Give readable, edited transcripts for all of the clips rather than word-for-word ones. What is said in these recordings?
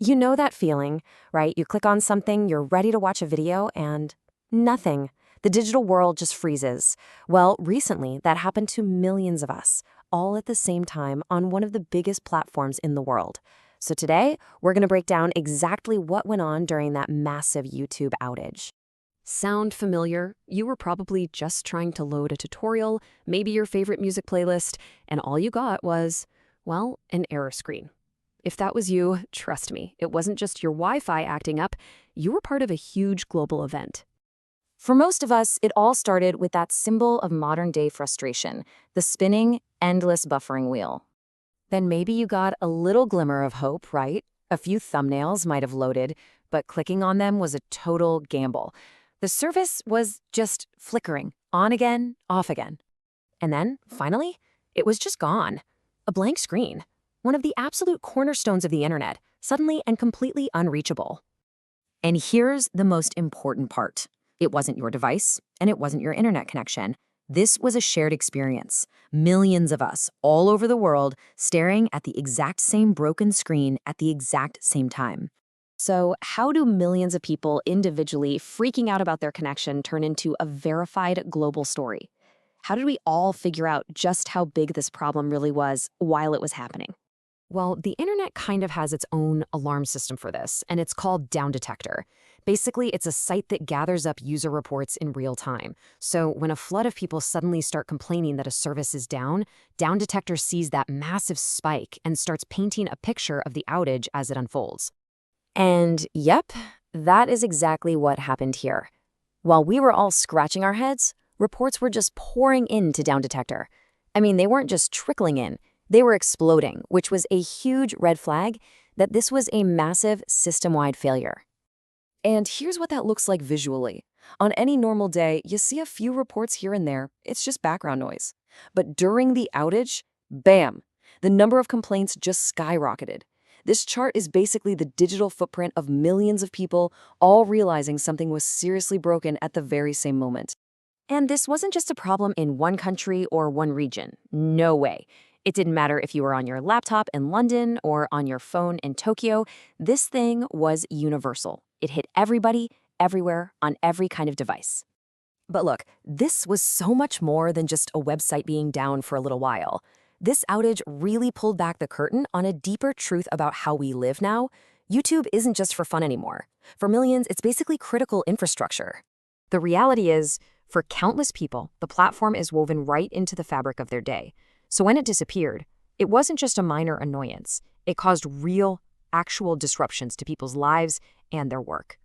You know that feeling, right? You click on something, you're ready to watch a video, and nothing. The digital world just freezes. Well, recently, that happened to millions of us, all at the same time on one of the biggest platforms in the world. So today, we're going to break down exactly what went on during that massive YouTube outage. Sound familiar? You were probably just trying to load a tutorial, maybe your favorite music playlist, and all you got was, well, an error screen. If that was you, trust me, it wasn't just your Wi-Fi acting up, you were part of a huge global event. For most of us, it all started with that symbol of modern-day frustration, the spinning, endless buffering wheel. Then maybe you got a little glimmer of hope, right? A few thumbnails might have loaded, but clicking on them was a total gamble. The service was just flickering, on again, off again. And then, finally, it was just gone. A blank screen. One of the absolute cornerstones of the internet, suddenly and completely unreachable. And here's the most important part. It wasn't your device, and it wasn't your internet connection. This was a shared experience. Millions of us, all over the world, staring at the exact same broken screen at the exact same time. So how do millions of people individually freaking out about their connection turn into a verified global story? How did we all figure out just how big this problem really was while it was happening? Well, the internet kind of has its own alarm system for this, and it's called Downdetector. Basically, it's a site that gathers up user reports in real time. So when a flood of people suddenly start complaining that a service is down, Downdetector sees that massive spike and starts painting a picture of the outage as it unfolds. And yep, that is exactly what happened here. While we were all scratching our heads, reports were just pouring into Downdetector. I mean, they weren't just trickling in. They were exploding, which was a huge red flag that this was a massive system-wide failure. And here's what that looks like visually. On any normal day, you see a few reports here and there. It's just background noise. But during the outage, bam, the number of complaints just skyrocketed. This chart is basically the digital footprint of millions of people all realizing something was seriously broken at the very same moment. And this wasn't just a problem in one country or one region. No way. It didn't matter if you were on your laptop in London or on your phone in Tokyo. This thing was universal. It hit everybody, everywhere, on every kind of device. But look, this was so much more than just a website being down for a little while. This outage really pulled back the curtain on a deeper truth about how we live now. YouTube isn't just for fun anymore. For millions, it's basically critical infrastructure. The reality is, for countless people, the platform is woven right into the fabric of their day. So when it disappeared, it wasn't just a minor annoyance. It caused real, actual disruptions to people's lives and their work.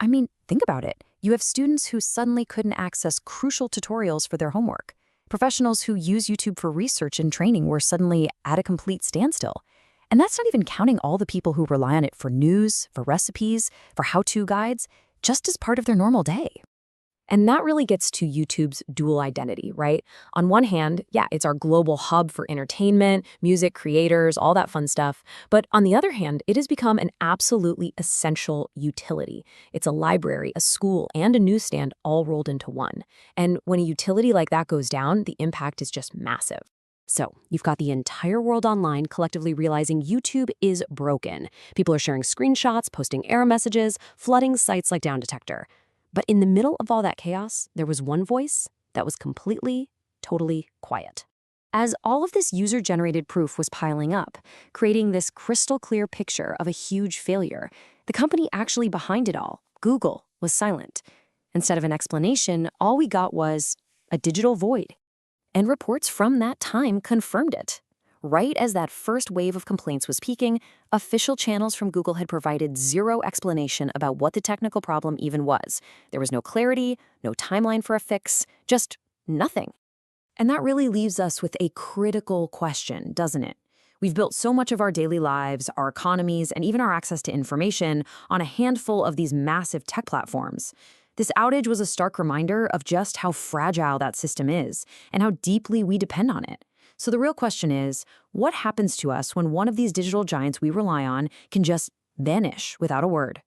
I mean, think about it. You have students who suddenly couldn't access crucial tutorials for their homework. Professionals who use YouTube for research and training were suddenly at a complete standstill. And that's not even counting all the people who rely on it for news, for recipes, for how-to guides, just as part of their normal day. And that really gets to YouTube's dual identity, right? On one hand, yeah, it's our global hub for entertainment, music, creators, all that fun stuff. But on the other hand, it has become an absolutely essential utility. It's a library, a school, and a newsstand all rolled into one. And when a utility like that goes down, the impact is just massive. So you've got the entire world online collectively realizing YouTube is broken. People are sharing screenshots, posting error messages, flooding sites like Downdetector. But in the middle of all that chaos, there was one voice that was completely, totally quiet. As all of this user-generated proof was piling up, creating this crystal-clear picture of a huge failure, the company actually behind it all, Google, was silent. Instead of an explanation, all we got was a digital void. And reports from that time confirmed it. Right as that first wave of complaints was peaking, official channels from Google had provided zero explanation about what the technical problem even was. There was no clarity, no timeline for a fix, just nothing. And that really leaves us with a critical question, doesn't it? We've built so much of our daily lives, our economies, and even our access to information on a handful of these massive tech platforms. This outage was a stark reminder of just how fragile that system is and how deeply we depend on it. So the real question is, what happens to us when one of these digital giants we rely on can just vanish without a word?